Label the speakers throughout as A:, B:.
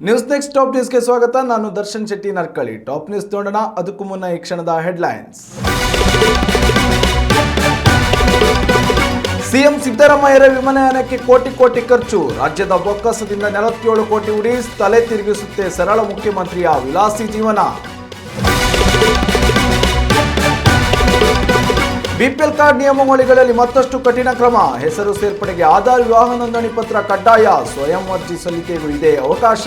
A: News next top ನ್ಯೂಸ್ಗೆ ಸ್ವಾಗತ. ನಾನು ದರ್ಶನ್ ಶೆಟ್ಟಿ ನರ್ಕಳಿ. ಟಾಪ್ ನ್ಯೂಸ್ ನೋಡೋಣ. ಅದಕ್ಕೂ ಮುನ್ನ ಈ ಕ್ಷಣದ ಹೆಡ್ಲೈನ್ಸ್. ಸಿಎಂ ಸಿದ್ದರಾಮಯ್ಯರ ವಿಮಾನಯಾನಕ್ಕೆ ಕೋಟಿ ಖರ್ಚು. ರಾಜ್ಯದ ಬೊಕ್ಕಸದಿಂದ 47 ಕೋಟಿ ಉಡಿ. ತಲೆ ತಿರುಗಿಸುತ್ತೆ ಸರಳ ಮುಖ್ಯಮಂತ್ರಿಯ ವಿಲಾಸಿ ಜೀವನ. ಬಿಪಿಎಲ್ ಕಾರ್ಡ್ ನಿಯಮಾವಳಿಗಳಲ್ಲಿ ಮತ್ತಷ್ಟು ಕಠಿಣ ಕ್ರಮ. ಹೆಸರು ಸೇರ್ಪಡೆಗೆ ಆಧಾರ್, ವಿವಾಹ ನೋಂದಣಿ ಪತ್ರ ಕಡ್ಡಾಯ. ಸ್ವಯಂ ಅರ್ಜಿ ಸಲ್ಲಿಕೆಗೂ ಇದೆ ಅವಕಾಶ.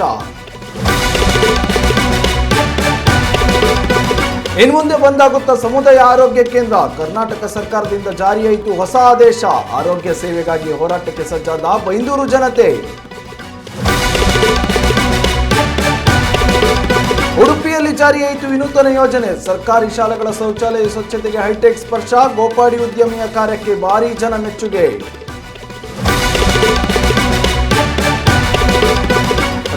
A: ಇನ್ನು ಮುಂದೆ ಬಂದಾಗುತ್ತಾ ಸಮುದಾಯ ಆರೋಗ್ಯ ಕೇಂದ್ರ. ಕರ್ನಾಟಕ ಸರ್ಕಾರದಿಂದ ಜಾರಿಯಾಯಿತು ಹೊಸ ಆದೇಶ. ಆರೋಗ್ಯ ಸೇವೆಗಾಗಿ ಹೋರಾಟಕ್ಕೆ ಸಜ್ಜಾದ ಬೈಂದೂರು ಜನತೆ. ಉಡುಪಿಯಲ್ಲಿ ಜಾರಿಯಾಯಿತು ವಿನೂತನ ಯೋಜನೆ. ಸರ್ಕಾರಿ ಶಾಲೆಗಳ ಶೌಚಾಲಯ ಸ್ವಚ್ಛತೆಗೆ ಹೈಟೆಕ್ ಸ್ಪರ್ಶ. ಗೋಪಾಡಿ ಉದ್ಯಮಿಯ ಕಾರ್ಯಕ್ಕೆ ಭಾರೀ ಜನ ಮೆಚ್ಚುಗೆ.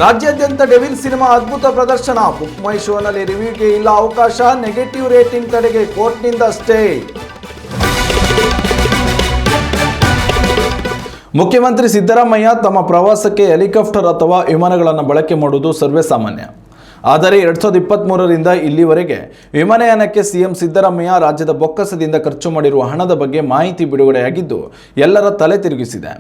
A: ರಾಜ್ಯಾದ್ಯಂತ ಡೆವಿಲ್ ಸಿನಿಮಾ ಅದ್ಭುತ ಪ್ರದರ್ಶನ. ಬುಕ್ ಮೈ ಶೋನಲ್ಲಿ ರಿವ್ಯೂಗೆ ಇಲ್ಲ ಅವಕಾಶ. ನೆಗೆಟಿವ್ ರೇಟಿಂಗ್ ತಡೆಗೆ ಕೋರ್ಟ್ನಿಂದ ಸ್ಟೇ. ಮುಖ್ಯಮಂತ್ರಿ ಸಿದ್ದರಾಮಯ್ಯ ತಮ್ಮ ಪ್ರವಾಸಕ್ಕೆ ಹೆಲಿಕಾಪ್ಟರ್ ಅಥವಾ ವಿಮಾನಗಳನ್ನು ಬಳಕೆ ಮಾಡುವುದು ಸರ್ವೇ ಸಾಮಾನ್ಯ. ಆದರೆ 2023ರಿಂದ ಇಲ್ಲಿವರೆಗೆ ವಿಮಾನಯಾನಕ್ಕೆ ಸಿಎಂ ಸಿದ್ದರಾಮಯ್ಯ ರಾಜ್ಯದ ಬೊಕ್ಕಸದಿಂದ ಖರ್ಚು ಮಾಡಿರುವ ಹಣದ ಬಗ್ಗೆ ಮಾಹಿತಿ ಬಿಡುಗಡೆಯಾಗಿದ್ದು ಎಲ್ಲರ ತಲೆ ತಿರುಗಿಸಿದೆ.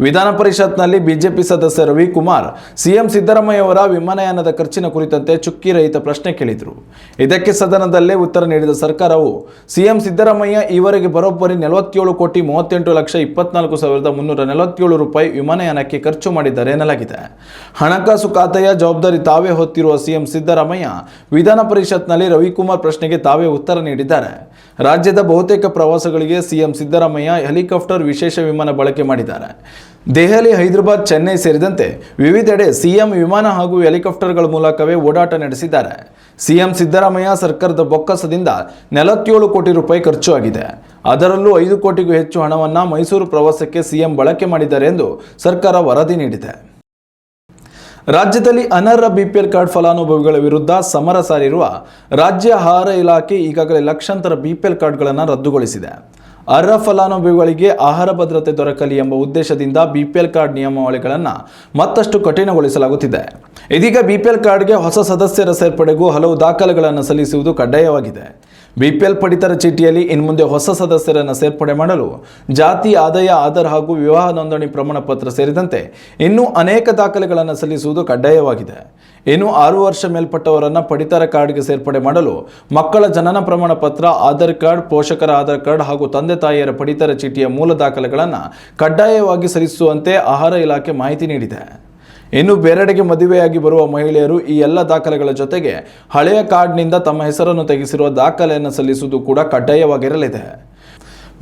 A: ವಿಧಾನ ಪರಿಷತ್ನಲ್ಲಿ ಬಿಜೆಪಿ ಸದಸ್ಯ ರವಿಕುಮಾರ್ ಸಿಎಂ ಸಿದ್ದರಾಮಯ್ಯ ಅವರ ವಿಮಾನಯಾನದ ಖರ್ಚಿನ ಕುರಿತಂತೆ ಚುಕ್ಕಿ ರಹಿತ ಪ್ರಶ್ನೆ ಕೇಳಿದರು. ಇದಕ್ಕೆ ಸದನದಲ್ಲೇ ಉತ್ತರ ನೀಡಿದ ಸರ್ಕಾರವು ಸಿಎಂ ಸಿದ್ದರಾಮಯ್ಯ ಈವರೆಗೆ ಬರೋಬ್ಬರಿ 47,28,24,347 ರೂಪಾಯಿ ವಿಮಾನಯಾನಕ್ಕೆ ಖರ್ಚು ಮಾಡಿದ್ದಾರೆ ಎನ್ನಲಾಗಿದೆ. ಹಣಕಾಸು ಖಾತೆಯ ಜವಾಬ್ದಾರಿ ತಾವೇ ಹೊತ್ತಿರುವ ಸಿಎಂ ಸಿದ್ದರಾಮಯ್ಯ ವಿಧಾನ ಪರಿಷತ್ನಲ್ಲಿ ರವಿಕುಮಾರ್ ಪ್ರಶ್ನೆಗೆ ತಾವೇ ಉತ್ತರ ನೀಡಿದ್ದಾರೆ. ರಾಜ್ಯದ ಬಹುತೇಕ ಪ್ರವಾಸಗಳಿಗೆ ಸಿಎಂ ಸಿದ್ದರಾಮಯ್ಯ ಹೆಲಿಕಾಪ್ಟರ್, ವಿಶೇಷ ವಿಮಾನ ಬಳಕೆ ಮಾಡಿದ್ದಾರೆ. ದೆಹಲಿ, ಹೈದರಾಬಾದ್, ಚೆನ್ನೈ ಸೇರಿದಂತೆ ವಿವಿಧೆಡೆ ಸಿಎಂ ವಿಮಾನ ಹಾಗೂ ಹೆಲಿಕಾಪ್ಟರ್ಗಳ ಮೂಲಕವೇ ಓಡಾಟ ನಡೆಸಿದ್ದಾರೆ. ಸಿಎಂ ಸಿದ್ದರಾಮಯ್ಯ ಸರ್ಕಾರದ ಬೊಕ್ಕಸದಿಂದ 47 ಕೋಟಿ ರೂಪಾಯಿ ಖರ್ಚು ಆಗಿದೆ. ಅದರಲ್ಲೂ 5 ಕೋಟಿಗೂ ಹೆಚ್ಚು ಹಣವನ್ನು ಮೈಸೂರು ಪ್ರವಾಸಕ್ಕೆ ಸಿಎಂ ಬಳಕೆ ಮಾಡಿದ್ದಾರೆ ಎಂದು ಸರ್ಕಾರ ವರದಿ ನೀಡಿದೆ. ರಾಜ್ಯದಲ್ಲಿ ಅನರ್ಹ ಬಿಪಿಎಲ್ ಕಾರ್ಡ್ ಫಲಾನುಭವಿಗಳ ವಿರುದ್ಧ ಸಮರ ಸಾರಿರುವ ರಾಜ್ಯ ಆಹಾರ ಇಲಾಖೆ ಈಗಾಗಲೇ ಲಕ್ಷಾಂತರ ಬಿಪಿಎಲ್ ಕಾರ್ಡ್ಗಳನ್ನು ರದ್ದುಗೊಳಿಸಿದೆ. ಅರ್ಹ ಫಲಾನುಭವಿಗಳಿಗೆ ಆಹಾರ ಭದ್ರತೆ ದೊರಕಲಿ ಎಂಬ ಉದ್ದೇಶದಿಂದ ಬಿಪಿಎಲ್ ಕಾರ್ಡ್ ನಿಯಮಾವಳಿಗಳನ್ನು ಮತ್ತಷ್ಟು ಕಠಿಣಗೊಳಿಸಲಾಗುತ್ತಿದೆ. ಇದೀಗ ಬಿಪಿಎಲ್ ಕಾರ್ಡ್ಗೆ ಹೊಸ ಸದಸ್ಯರ ಸೇರ್ಪಡೆಗೂ ಹಲವು ದಾಖಲೆಗಳನ್ನು ಸಲ್ಲಿಸುವುದು ಕಡ್ಡಾಯವಾಗಿದೆ. ಬಿಪಿಎಲ್ ಪಡಿತರ ಚೀಟಿಯಲ್ಲಿ ಇನ್ಮುಂದೆ ಹೊಸ ಸದಸ್ಯರನ್ನು ಸೇರ್ಪಡೆ ಮಾಡಲು ಜಾತಿ, ಆದಾಯ, ಆಧಾರ್ ಹಾಗೂ ವಿವಾಹ ನೋಂದಣಿ ಪ್ರಮಾಣ ಪತ್ರ ಸೇರಿದಂತೆ ಇನ್ನೂ ಅನೇಕ ದಾಖಲೆಗಳನ್ನು ಸಲ್ಲಿಸುವುದು ಕಡ್ಡಾಯವಾಗಿದೆ. ಇನ್ನು 6 ವರ್ಷ ಮೇಲ್ಪಟ್ಟವರನ್ನು ಪಡಿತರ ಕಾರ್ಡ್ಗೆ ಸೇರ್ಪಡೆ ಮಾಡಲು ಮಕ್ಕಳ ಜನನ ಪ್ರಮಾಣ ಪತ್ರ, ಆಧಾರ್ ಕಾರ್ಡ್, ಪೋಷಕರ ಆಧಾರ್ ಕಾರ್ಡ್ ಹಾಗೂ ತಂದೆ ತಾಯಿಯರ ಪಡಿತರ ಚೀಟಿಯ ಮೂಲ ದಾಖಲೆಗಳನ್ನು ಕಡ್ಡಾಯವಾಗಿ ಸಲ್ಲಿಸುವಂತೆ ಆಹಾರ ಇಲಾಖೆ ಮಾಹಿತಿ ನೀಡಿದೆ. ಇನ್ನು ಬೇರೆಡೆಗೆ ಮದುವೆಯಾಗಿ ಬರುವ ಮಹಿಳೆಯರು ಈ ಎಲ್ಲ ದಾಖಲೆಗಳ ಜೊತೆಗೆ ಹಳೆಯ ಕಾರ್ಡ್ನಿಂದ ತಮ್ಮ ಹೆಸರನ್ನು ತೆಗೆಸಿರುವ ದಾಖಲೆಯನ್ನು ಸಲ್ಲಿಸುವುದು ಕೂಡ ಕಡ್ಡಾಯವಾಗಿರಲಿದೆ.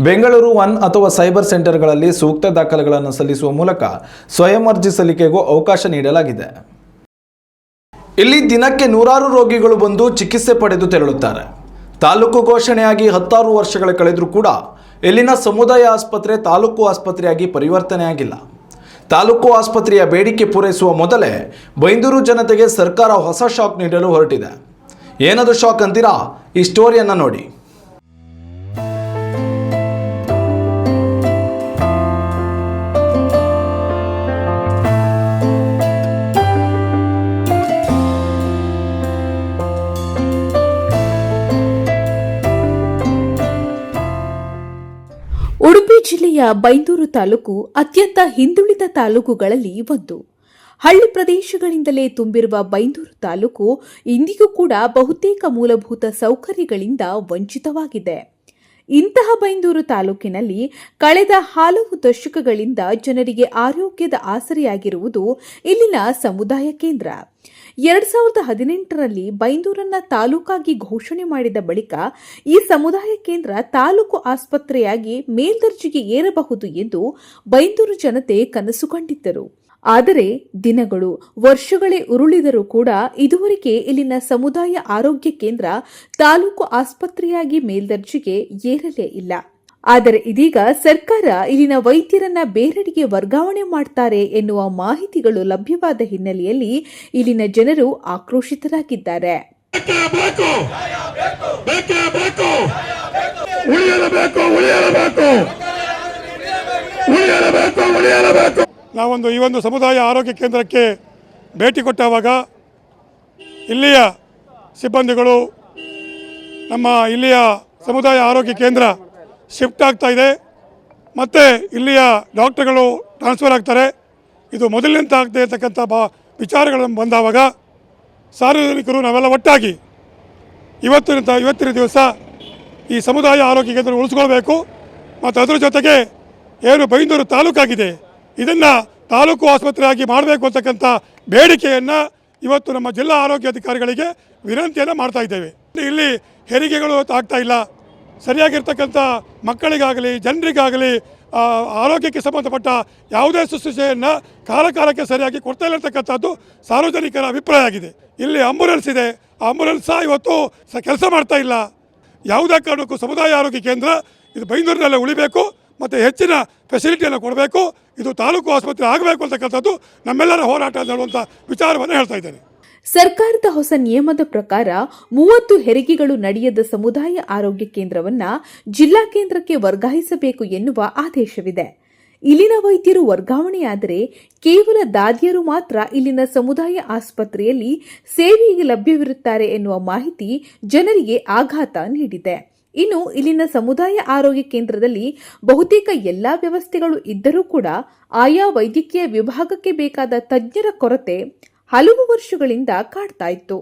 A: ಬೆಂಗಳೂರು 1 ಅಥವಾ ಸೈಬರ್ ಸೆಂಟರ್ಗಳಲ್ಲಿ ಸೂಕ್ತ ದಾಖಲೆಗಳನ್ನು ಸಲ್ಲಿಸುವ ಮೂಲಕ ಸ್ವಯಂ ಅರ್ಜಿ ಸಲ್ಲಿಕೆಗೂ ಅವಕಾಶ ನೀಡಲಾಗಿದೆ. ಇಲ್ಲಿ ದಿನಕ್ಕೆ 100 ರೋಗಿಗಳು ಬಂದು ಚಿಕಿತ್ಸೆ ಪಡೆದು ತೆರಳುತ್ತಾರೆ. ತಾಲೂಕು ಘೋಷಣೆಯಾಗಿ 16 ವರ್ಷಗಳ ಕಳೆದರೂ ಕೂಡ ಇಲ್ಲಿನ ಸಮುದಾಯ ಆಸ್ಪತ್ರೆ ತಾಲೂಕು ಆಸ್ಪತ್ರೆಯಾಗಿ ಪರಿವರ್ತನೆಯಾಗಿಲ್ಲ. ತಾಲೂಕು ಆಸ್ಪತ್ರೆಯ ಬೇಡಿಕೆ ಪೂರೈಸುವ ಮೊದಲೇ ಬೈಂದೂರು ಜನತೆಗೆ ಸರ್ಕಾರ ಹೊಸ ಶಾಕ್ ನೀಡಲು ಹೊರಟಿದೆ. ಏನದು ಶಾಕ್ ಅಂತೀರಾ? ಈ ಸ್ಟೋರಿಯನ್ನು ನೋಡಿ.
B: ಉಡುಪಿ ಜಿಲ್ಲೆಯ ಬೈಂದೂರು ತಾಲೂಕು ಅತ್ಯಂತ ಹಿಂದುಳಿದ ತಾಲೂಕುಗಳಲ್ಲಿ ಒಂದು. ಹಳ್ಳಿ ಪ್ರದೇಶಗಳಿಂದಲೇ ತುಂಬಿರುವ ಬೈಂದೂರು ತಾಲೂಕು ಇಂದಿಗೂ ಕೂಡ ಬಹುತೇಕ ಮೂಲಭೂತ ಸೌಕರ್ಯಗಳಿಂದ ವಂಚಿತವಾಗಿದೆ. ಇಂತಹ ಬೈಂದೂರು ತಾಲೂಕಿನಲ್ಲಿ ಕಳೆದ ಹಲವು ದಶಕಗಳಿಂದ ಜನರಿಗೆ ಆರೋಗ್ಯದ ಆಸರೆಯಾಗಿರುವುದು ಇಲ್ಲಿನ ಸಮುದಾಯ ಕೇಂದ್ರ. 2018ರಲ್ಲಿ ಬೈಂದೂರನ್ನ ತಾಲೂಕಾಗಿ ಘೋಷಣೆ ಮಾಡಿದ ಬಳಿಕ ಈ ಸಮುದಾಯ ಕೇಂದ್ರ ತಾಲೂಕು ಆಸ್ಪತ್ರೆಯಾಗಿ ಮೇಲ್ದರ್ಜೆಗೆ ಏರಬಹುದು ಎಂದು ಬೈಂದೂರು ಜನತೆ ಕನಸು ಕಂಡಿದ್ದರು. ಆದರೆ ದಿನಗಳು, ವರ್ಷಗಳೇ ಉರುಳಿದರೂ ಕೂಡ ಇದುವರೆಗೆ ಇಲ್ಲಿನ ಸಮುದಾಯ ಆರೋಗ್ಯ ಕೇಂದ್ರ ತಾಲೂಕು ಆಸ್ಪತ್ರೆಯಾಗಿ ಮೇಲ್ದರ್ಜೆಗೆ ಏರಲೇ ಇಲ್ಲ. ಆದರೆ ಇದೀಗ ಸರ್ಕಾರ ಇಲ್ಲಿನ ವೈದ್ಯರನ್ನ ಬೇರೆಡೆಗೆ ವರ್ಗಾವಣೆ ಮಾಡ್ತಾರೆ ಎನ್ನುವ ಮಾಹಿತಿಗಳು ಲಭ್ಯವಾದ ಹಿನ್ನೆಲೆಯಲ್ಲಿ ಇಲ್ಲಿನ ಜನರು ಆಕ್ರೋಶಿತರಾಗಿದ್ದಾರೆ.
C: ನಾವೊಂದು ಈ ಒಂದು ಸಮುದಾಯ ಆರೋಗ್ಯ ಕೇಂದ್ರಕ್ಕೆ ಭೇಟಿ ಕೊಟ್ಟಾಗ ಇಲ್ಲಿಯ ಸಿಬ್ಬಂದಿಗಳು ನಮ್ಮ ಇಲ್ಲಿಯ ಸಮುದಾಯ ಆರೋಗ್ಯ ಕೇಂದ್ರ ಶಿಫ್ಟ್ ಆಗ್ತಾಯಿದೆ ಮತ್ತು ಇಲ್ಲಿಯ ಡಾಕ್ಟರ್ಗಳು ಟ್ರಾನ್ಸ್ಫರ್ ಆಗ್ತಾರೆ. ಇದು ಮೊದಲಿನಿಂದ ಆಗದೆ ಇರತಕ್ಕಂಥ ವಿಚಾರಗಳನ್ನು ಬಂದಾವಾಗ ಸಾರ್ವಜನಿಕರು ನಾವೆಲ್ಲ ಒಟ್ಟಾಗಿ ಇವತ್ತಿನ ದಿವಸ ಈ ಸಮುದಾಯ ಆರೋಗ್ಯ ಕೇಂದ್ರ ಉಳಿಸ್ಕೊಳ್ಬೇಕು. ಮತ್ತು ಅದರ ಜೊತೆಗೆ ಏನು ಬೈಂದೂರು ತಾಲೂಕಾಗಿದೆ ಇದನ್ನು ತಾಲೂಕು ಆಸ್ಪತ್ರೆಯಾಗಿ ಮಾಡಬೇಕು ಅಂತಕ್ಕಂಥ ಬೇಡಿಕೆಯನ್ನು ಇವತ್ತು ನಮ್ಮ ಜಿಲ್ಲಾ ಆರೋಗ್ಯಾಧಿಕಾರಿಗಳಿಗೆ ವಿನಂತಿಯನ್ನು ಮಾಡ್ತಾ ಇದ್ದೇವೆ. ಇಲ್ಲಿ ಹೆರಿಗೆಗಳು ಆಗ್ತಾ ಇಲ್ಲ, ಸರಿಯಾಗಿರ್ತಕ್ಕಂಥ ಮಕ್ಕಳಿಗಾಗಲಿ ಜನರಿಗಾಗಲಿ ಆರೋಗ್ಯಕ್ಕೆ ಸಂಬಂಧಪಟ್ಟ ಯಾವುದೇ ಶುಶ್ರೂಷೆಯನ್ನು ಕಾಲಕ್ಕೆ ಸರಿಯಾಗಿ ಕೊಡ್ತಾ ಇರತಕ್ಕಂಥದ್ದು ಸಾರ್ವಜನಿಕರ ಅಭಿಪ್ರಾಯ ಆಗಿದೆ. ಇಲ್ಲಿ ಆಂಬುಲೆನ್ಸ್ ಇದೆ, ಆಂಬುಲೆನ್ಸ್ ಸಹ ಇವತ್ತು ಕೆಲಸ ಮಾಡ್ತಾ ಇಲ್ಲ. ಯಾವುದೇ ಕಾರಣಕ್ಕೂ ಸಮುದಾಯ ಆರೋಗ್ಯ ಕೇಂದ್ರ ಇದು ಬೈಂದೂರಿನಲ್ಲೇ ಉಳಿಬೇಕು ಮತ್ತು ಹೆಚ್ಚಿನ ಫೆಸಿಲಿಟಿಯನ್ನು ಕೊಡಬೇಕು. ಇದು ತಾಲೂಕು ಆಸ್ಪತ್ರೆ ಆಗಬೇಕು ಅಂತಕ್ಕಂಥದ್ದು ನಮ್ಮೆಲ್ಲರ ಹೋರಾಟ ಅನ್ನುವಂಥ ವಿಚಾರವನ್ನು ಹೇಳ್ತಾ ಇದ್ದೇನೆ.
B: ಸರ್ಕಾರದ ಹೊಸ ನಿಯಮದ ಪ್ರಕಾರ 30 ಹೆರಿಗೆಗಳು ನಡೆಯದ ಸಮುದಾಯ ಆರೋಗ್ಯ ಕೇಂದ್ರವನ್ನ ಜಿಲ್ಲಾ ಕೇಂದ್ರಕ್ಕೆ ವರ್ಗಾಯಿಸಬೇಕು ಎನ್ನುವ ಆದೇಶವಿದೆ. ಇಲ್ಲಿನ ವೈದ್ಯರು ವರ್ಗಾವಣೆಯಾದರೆ ಕೇವಲ ದಾದಿಯರು ಮಾತ್ರ ಇಲ್ಲಿನ ಸಮುದಾಯ ಆಸ್ಪತ್ರೆಯಲ್ಲಿ ಸೇವೆಗೆ ಲಭ್ಯವಿರುತ್ತಾರೆ ಎನ್ನುವ ಮಾಹಿತಿ ಜನರಿಗೆ ಆಘಾತ ನೀಡಿದೆ. ಇನ್ನು ಇಲ್ಲಿನ ಸಮುದಾಯ ಆರೋಗ್ಯ ಕೇಂದ್ರದಲ್ಲಿ ಬಹುತೇಕ ಎಲ್ಲಾ ವ್ಯವಸ್ಥೆಗಳು ಇದ್ದರೂ ಕೂಡ ಆಯಾ ವೈದ್ಯಕೀಯ ವಿಭಾಗಕ್ಕೆ ಬೇಕಾದ ತಜ್ಞರ ಕೊರತೆ ಹಲವು ವರ್ಷಗಳಿಂದ ಕಾಡ್ತಾ ಇತ್ತು.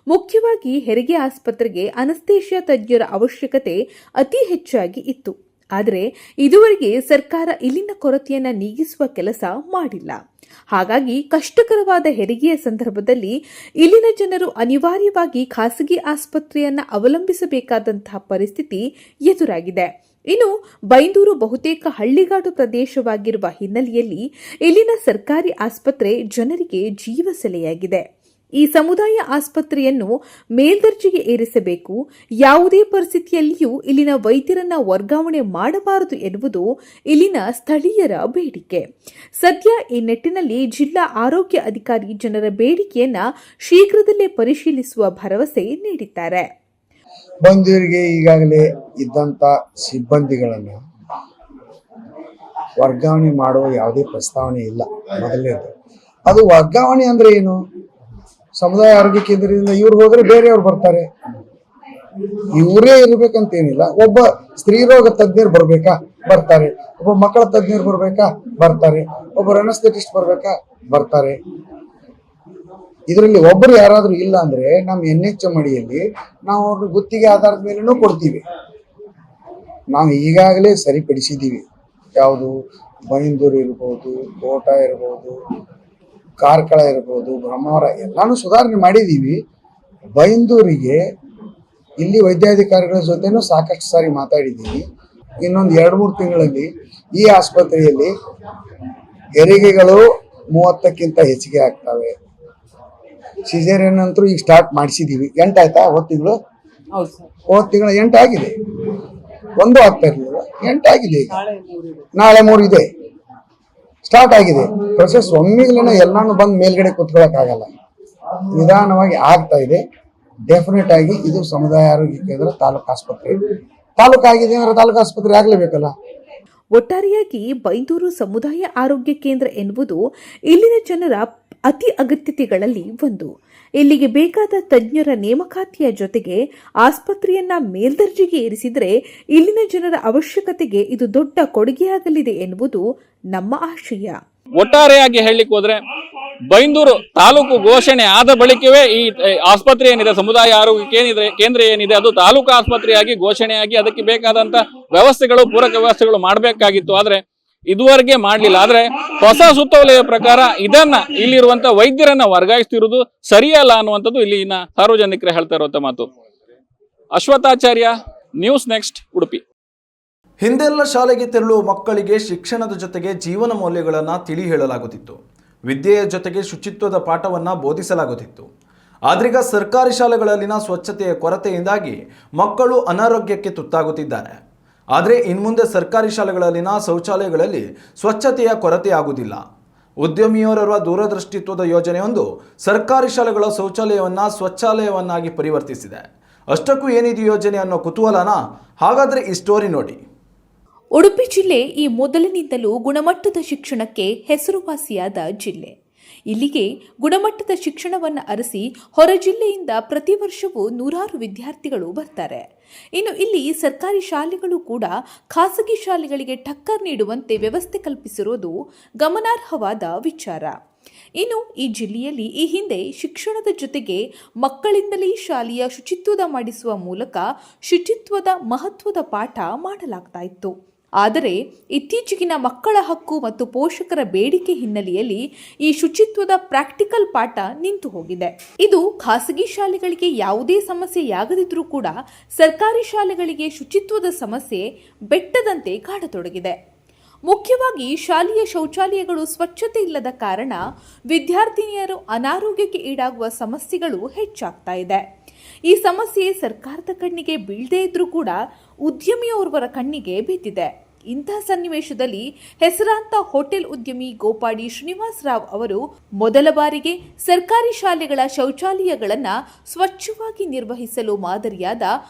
B: ಮುಖ್ಯವಾಗಿ ಹೆರಿಗೆ ಆಸ್ಪತ್ರೆಗೆ ಅನಸ್ತೇಷಿಯಾ ತಜ್ಞರ ಅವಶ್ಯಕತೆ ಅತಿ ಹೆಚ್ಚಾಗಿ ಇತ್ತು. ಆದರೆ ಇದುವರೆಗೆ ಸರ್ಕಾರ ಇಲ್ಲಿನ ಕೊರತೆಯನ್ನು ನೀಗಿಸುವ ಕೆಲಸ ಮಾಡಿಲ್ಲ. ಹಾಗಾಗಿ ಕಷ್ಟಕರವಾದ ಹೆರಿಗೆಯ ಸಂದರ್ಭದಲ್ಲಿ ಇಲ್ಲಿನ ಜನರು ಅನಿವಾರ್ಯವಾಗಿ ಖಾಸಗಿ ಆಸ್ಪತ್ರೆಯನ್ನು ಅವಲಂಬಿಸಬೇಕಾದಂತಹ ಪರಿಸ್ಥಿತಿ ಎದುರಾಗಿದೆ. ಇನ್ನು ಬೈಂದೂರು ಬಹುತೇಕ ಹಳ್ಳಿಗಾಡು ಪ್ರದೇಶವಾಗಿರುವ ಹಿನ್ನೆಲೆಯಲ್ಲಿ ಇಲ್ಲಿನ ಸರ್ಕಾರಿ ಆಸ್ಪತ್ರೆ ಜನರಿಗೆ ಜೀವಸೆಲೆಯಾಗಿದೆ. ಈ ಸಮುದಾಯ ಆಸ್ಪತ್ರೆಯನ್ನು ಮೇಲ್ದರ್ಜೆಗೆ ಏರಿಸಬೇಕು, ಯಾವುದೇ ಪರಿಸ್ಥಿತಿಯಲ್ಲಿಯೂ ಇಲ್ಲಿನ ವೈದ್ಯರನ್ನ ವರ್ಗಾವಣೆ ಮಾಡಬಾರದು ಎನ್ನುವುದು ಇಲ್ಲಿನ ಸ್ಥಳೀಯರ ಬೇಡಿಕೆ. ಸದ್ಯ ಈ ನಿಟ್ಟಿನಲ್ಲಿ ಜಿಲ್ಲಾ ಆರೋಗ್ಯ ಅಧಿಕಾರಿ ಜನರ ಬೇಡಿಕೆಯನ್ನ ಶೀಘ್ರದಲ್ಲೇ ಪರಿಶೀಲಿಸುವ ಭರವಸೆ ನೀಡಿದ್ದಾರೆ.
D: ಬಂದೂರಿಗೆ ಈಗಾಗಲೇ ಇದ್ದಂಥ ಸಿಬ್ಬಂದಿಗಳನ್ನು ವರ್ಗಾವಣೆ ಮಾಡುವ ಯಾವುದೇ ಪ್ರಸ್ತಾವನೆ ಇಲ್ಲ. ಮೊದಲನೇದು ಅದು ವರ್ಗಾವಣೆ ಅಂದ್ರೆ ಏನು? ಸಮುದಾಯ ಆರೋಗ್ಯ ಕೇಂದ್ರದಿಂದ ಇವ್ರು ಹೋದ್ರೆ ಬೇರೆಯವ್ರು ಬರ್ತಾರೆ, ಇವರೇ ಇರ್ಬೇಕಂತೇನಿಲ್ಲ. ಒಬ್ಬ ಸ್ತ್ರೀರೋಗ ತಜ್ಞರು ಬರ್ಬೇಕಾ? ಬರ್ತಾರೆ. ಒಬ್ಬ ಮಕ್ಕಳ ತಜ್ಞರು ಬರ್ಬೇಕಾ? ಬರ್ತಾರೆ. ಒಬ್ಬ ಅನಸ್ಥೆಟಿಸ್ಟ್ ಬರ್ಬೇಕಾ? ಬರ್ತಾರೆ. ಇದರಲ್ಲಿ ಒಬ್ಬರು ಯಾರಾದ್ರೂ ಇಲ್ಲ ಅಂದ್ರೆ ನಮ್ಮ NHM ಅಡಿಯಲ್ಲಿ ನಾವು ಅವ್ರ ಗುತ್ತಿಗೆ ಆಧಾರದ ಮೇಲೂ ಕೊಡ್ತೀವಿ. ನಾವು ಈಗಾಗಲೇ ಸರಿಪಡಿಸಿದ್ದೀವಿ. ಯಾವುದು ಬೈಂದೂರು ಇರ್ಬೋದು, ಕೋಟ ಇರ್ಬೋದು, ಕಾರ್ಕಳ ಇರ್ಬೋದು, ಬ್ರಹ್ಮಾವರ ಎಲ್ಲಾನು ಸುಧಾರಣೆ ಮಾಡಿದ್ದೀವಿ. ಬೈಂದೂರಿಗೆ ಇಲ್ಲಿ ವೈದ್ಯಾಧಿಕಾರಿಗಳ ಜೊತೆನೂ ಸಾಕಷ್ಟು ಸಾರಿ ಮಾತಾಡಿದ್ದೀವಿ. ಇನ್ನೊಂದು 2-3 ತಿಂಗಳಲ್ಲಿ ಈ ಆಸ್ಪತ್ರೆಯಲ್ಲಿ ಹೆರಿಗೆಗಳು 30ಕ್ಕಿಂತ ಹೆಚ್ಚಿಗೆ ಆಗ್ತವೆ. ಸಿಜೇರಿಯನ್ ಅಂತೂ ಈಗ ಸ್ಟಾರ್ಟ್ ಮಾಡಿಸಿದ್ದೀವಿ. 8 ಆಯ್ತಾ? ಹೋದ ತಿಂಗಳು 8 ಆಗಿದೆ. 1 ಆಗ್ತಾ ಇರಲಿಲ್ಲ, 8 ಆಗಿದೆ. ಈಗ ನಾಳೆ 3 ಇದೆ, ಸ್ಟಾರ್ಟ್ ಆಗಿದೆ ಪ್ರೊಸೆಸ್. ಒಮ್ಮೆಗಳನ್ನ ಎಲ್ಲಾನು ಬಂದು ಮೇಲ್ಗಡೆ ಕೂತ್ಕೊಳ್ಳೋಕ್ಕಾಗಲ್ಲ, ನಿಧಾನವಾಗಿ ಆಗ್ತಾ ಇದೆ. ಡೆಫಿನೆಟ್ ಆಗಿ ಇದು ಸಮುದಾಯ ಆರೋಗ್ಯ ಕೇಂದ್ರ ತಾಲೂಕು ಆಸ್ಪತ್ರೆ. ತಾಲೂಕು ಆಗಿದೆ ಅಂದ್ರೆ ತಾಲೂಕು ಆಸ್ಪತ್ರೆ ಆಗಲೇಬೇಕಲ್ಲ.
B: ಒಟ್ಟಾರೆಯಾಗಿ ಬೈಂದೂರು ಸಮುದಾಯ ಆರೋಗ್ಯ ಕೇಂದ್ರ ಎನ್ನುವುದು ಇಲ್ಲಿನ ಜನರ ಅತಿ ಅಗತ್ಯತೆಗಳಲ್ಲಿ ಒಂದು. ಇಲ್ಲಿಗೆ ಬೇಕಾದ ತಜ್ಞರ ನೇಮಕಾತಿಯ ಜೊತೆಗೆ ಆಸ್ಪತ್ರೆಯನ್ನ ಮೇಲ್ದರ್ಜೆಗೆ ಏರಿಸಿದರೆ ಇಲ್ಲಿನ ಜನರ ಅವಶ್ಯಕತೆಗೆ ಇದು ದೊಡ್ಡ ಕೊಡುಗೆಯಾಗಲಿದೆ ಎನ್ನುವುದು ನಮ್ಮ ಆಶಯ.
E: ಒಟ್ಟಾರೆಯಾಗಿ ಹೇಳಲಿಕ್ಕೆ ಹೋದ್ರೆ ಬೈಂದೂರು ತಾಲೂಕು ಘೋಷಣೆ ಆದ ಬಳಿಕವೇ ಈ ಆಸ್ಪತ್ರೆ ಏನಿದೆ, ಸಮುದಾಯ ಆರೋಗ್ಯ ಕೇಂದ್ರ ಏನಿದೆ, ಅದು ತಾಲೂಕು ಆಸ್ಪತ್ರೆಯಾಗಿ ಘೋಷಣೆಯಾಗಿ ಅದಕ್ಕೆ ಬೇಕಾದಂತ ವ್ಯವಸ್ಥೆಗಳು, ಪೂರಕ ವ್ಯವಸ್ಥೆಗಳು ಮಾಡಬೇಕಾಗಿತ್ತು. ಆದ್ರೆ ಇದುವರೆಗೆ ಮಾಡಲಿಲ್ಲ. ಆದ್ರೆ ಹೊಸ ಸುತ್ತೋಲೆಯ ಪ್ರಕಾರ ಇದನ್ನ ಇಲ್ಲಿರುವಂತ ವೈದ್ಯರನ್ನ ವರ್ಗಾಯಿಸ್ತಿರುವುದು ಸರಿಯಲ್ಲ ಅನ್ನುವಂಥದ್ದು ಇಲ್ಲಿನ ಸಾರ್ವಜನಿಕರು ಹೇಳ್ತಾ ಇರುವಂತ ಮಾತು. ಅಶ್ವಥಾಚಾರ್ಯ, ನ್ಯೂಸ್ ನೆಕ್ಸ್ಟ್, ಉಡುಪಿ.
A: ಹಿಂದೆಲ್ಲ ಶಾಲೆಗೆ ತೆರಳುವ ಮಕ್ಕಳಿಗೆ ಶಿಕ್ಷಣದ ಜೊತೆಗೆ ಜೀವನ ಮೌಲ್ಯಗಳನ್ನು ತಿಳಿ ಹೇಳಲಾಗುತ್ತಿತ್ತು. ವಿದ್ಯೆಯ ಜೊತೆಗೆ ಶುಚಿತ್ವದ ಪಾಠವನ್ನು ಬೋಧಿಸಲಾಗುತ್ತಿತ್ತು. ಆದ್ರೀಗ ಸರ್ಕಾರಿ ಶಾಲೆಗಳಲ್ಲಿನ ಸ್ವಚ್ಛತೆಯ ಕೊರತೆಯಿಂದಾಗಿ ಮಕ್ಕಳು ಅನಾರೋಗ್ಯಕ್ಕೆ ತುತ್ತಾಗುತ್ತಿದ್ದಾರೆ. ಆದರೆ ಇನ್ಮುಂದೆ ಸರ್ಕಾರಿ ಶಾಲೆಗಳಲ್ಲಿನ ಶೌಚಾಲಯಗಳಲ್ಲಿ ಸ್ವಚ್ಛತೆಯ ಕೊರತೆ ಆಗುವುದಿಲ್ಲ. ಉದ್ಯಮಿಯವರ ದೂರದೃಷ್ಟಿತ್ವದ ಯೋಜನೆಯೊಂದು ಸರ್ಕಾರಿ ಶಾಲೆಗಳ ಶೌಚಾಲಯವನ್ನು ಸ್ವಚ್ಛಾಲಯವನ್ನಾಗಿ ಪರಿವರ್ತಿಸಿದೆ. ಅಷ್ಟಕ್ಕೂ ಏನಿದೆ ಯೋಜನೆ ಅನ್ನೋ ಕುತೂಹಲನ? ಹಾಗಾದರೆ ಈ ಸ್ಟೋರಿ ನೋಡಿ.
B: ಉಡುಪಿ ಜಿಲ್ಲೆ ಈ ಮೊದಲಿನಿಂದಲೂ ಗುಣಮಟ್ಟದ ಶಿಕ್ಷಣಕ್ಕೆ ಹೆಸರುವಾಸಿಯಾದ ಜಿಲ್ಲೆ. ಇಲ್ಲಿಗೆ ಗುಣಮಟ್ಟದ ಶಿಕ್ಷಣವನ್ನು ಅರಸಿ ಹೊರ ಜಿಲ್ಲೆಯಿಂದ ಪ್ರತಿ ವರ್ಷವೂ ನೂರಾರು ವಿದ್ಯಾರ್ಥಿಗಳು ಬರ್ತಾರೆ. ಇನ್ನು ಇಲ್ಲಿ ಸರ್ಕಾರಿ ಶಾಲೆಗಳು ಕೂಡ ಖಾಸಗಿ ಶಾಲೆಗಳಿಗೆ ಟಕ್ಕರ್ ನೀಡುವಂತೆ ವ್ಯವಸ್ಥೆ ಕಲ್ಪಿಸಿರೋದು ಗಮನಾರ್ಹವಾದ ವಿಚಾರ. ಇನ್ನು ಈ ಜಿಲ್ಲೆಯಲ್ಲಿ ಈ ಹಿಂದೆ ಶಿಕ್ಷಣದ ಜೊತೆಗೆ ಮಕ್ಕಳಿಂದಲೇ ಶಾಲೆಯ ಶುಚಿತ್ವದ ಮಾಡಿಸುವ ಮೂಲಕ ಶುಚಿತ್ವದ ಮಹತ್ವದ ಪಾಠ ಮಾಡಲಾಗ್ತಾ ಇತ್ತು. ಆದರೆ ಇತ್ತೀಚೆಗಿನ ಮಕ್ಕಳ ಹಕ್ಕು ಮತ್ತು ಪೋಷಕರ ಬೇಡಿಕೆ ಹಿನ್ನೆಲೆಯಲ್ಲಿ ಈ ಶುಚಿತ್ವದ ಪ್ರಾಕ್ಟಿಕಲ್ ಪಾಠ ನಿಂತು ಹೋಗಿದೆ. ಇದು ಖಾಸಗಿ ಶಾಲೆಗಳಿಗೆ ಯಾವುದೇ ಸಮಸ್ಯೆಯಾಗದಿದ್ರೂ ಕೂಡ ಸರ್ಕಾರಿ ಶಾಲೆಗಳಿಗೆ ಶುಚಿತ್ವದ ಸಮಸ್ಯೆ ಬೆಟ್ಟದಂತೆ ಕಾಡತೊಡಗಿದೆ. ಮುಖ್ಯವಾಗಿ ಶಾಲೆಯ ಶೌಚಾಲಯಗಳು ಸ್ವಚ್ಛತೆ ಇಲ್ಲದ ಕಾರಣ ವಿದ್ಯಾರ್ಥಿನಿಯರು ಅನಾರೋಗ್ಯಕ್ಕೆ ಈಡಾಗುವ ಸಮಸ್ಯೆಗಳು ಹೆಚ್ಚಾಗ್ತಾ ಇದೆ. ಈ ಸಮಸ್ಯೆ ಸರ್ಕಾರದ ಕಣ್ಣಿಗೆ ಬೀಳದೇ ಇದ್ರೂ ಕೂಡ ಉದ್ಯಮಿಯೋರ್ವರ ಕಣ್ಣಿಗೆ ಬಿದ್ದಿದೆ. ಇಂತಹ ಸನ್ನಿವೇಶದಲ್ಲಿ ಹೆಸರಾಂತ ಹೋಟೆಲ್ ಉದ್ಯಮಿ ಗೋಪಾಡಿ ಶ್ರೀನಿವಾಸ್ ರಾವ್ ಅವರು ಮೊದಲ ಬಾರಿಗೆ ಸರ್ಕಾರಿ ಶಾಲೆಗಳ ಶೌಚಾಲಯಗಳನ್ನು ಸ್ವಚ್ಛವಾಗಿ ನಿರ್ವಹಿಸಲು ಮಾದರಿಯಾದ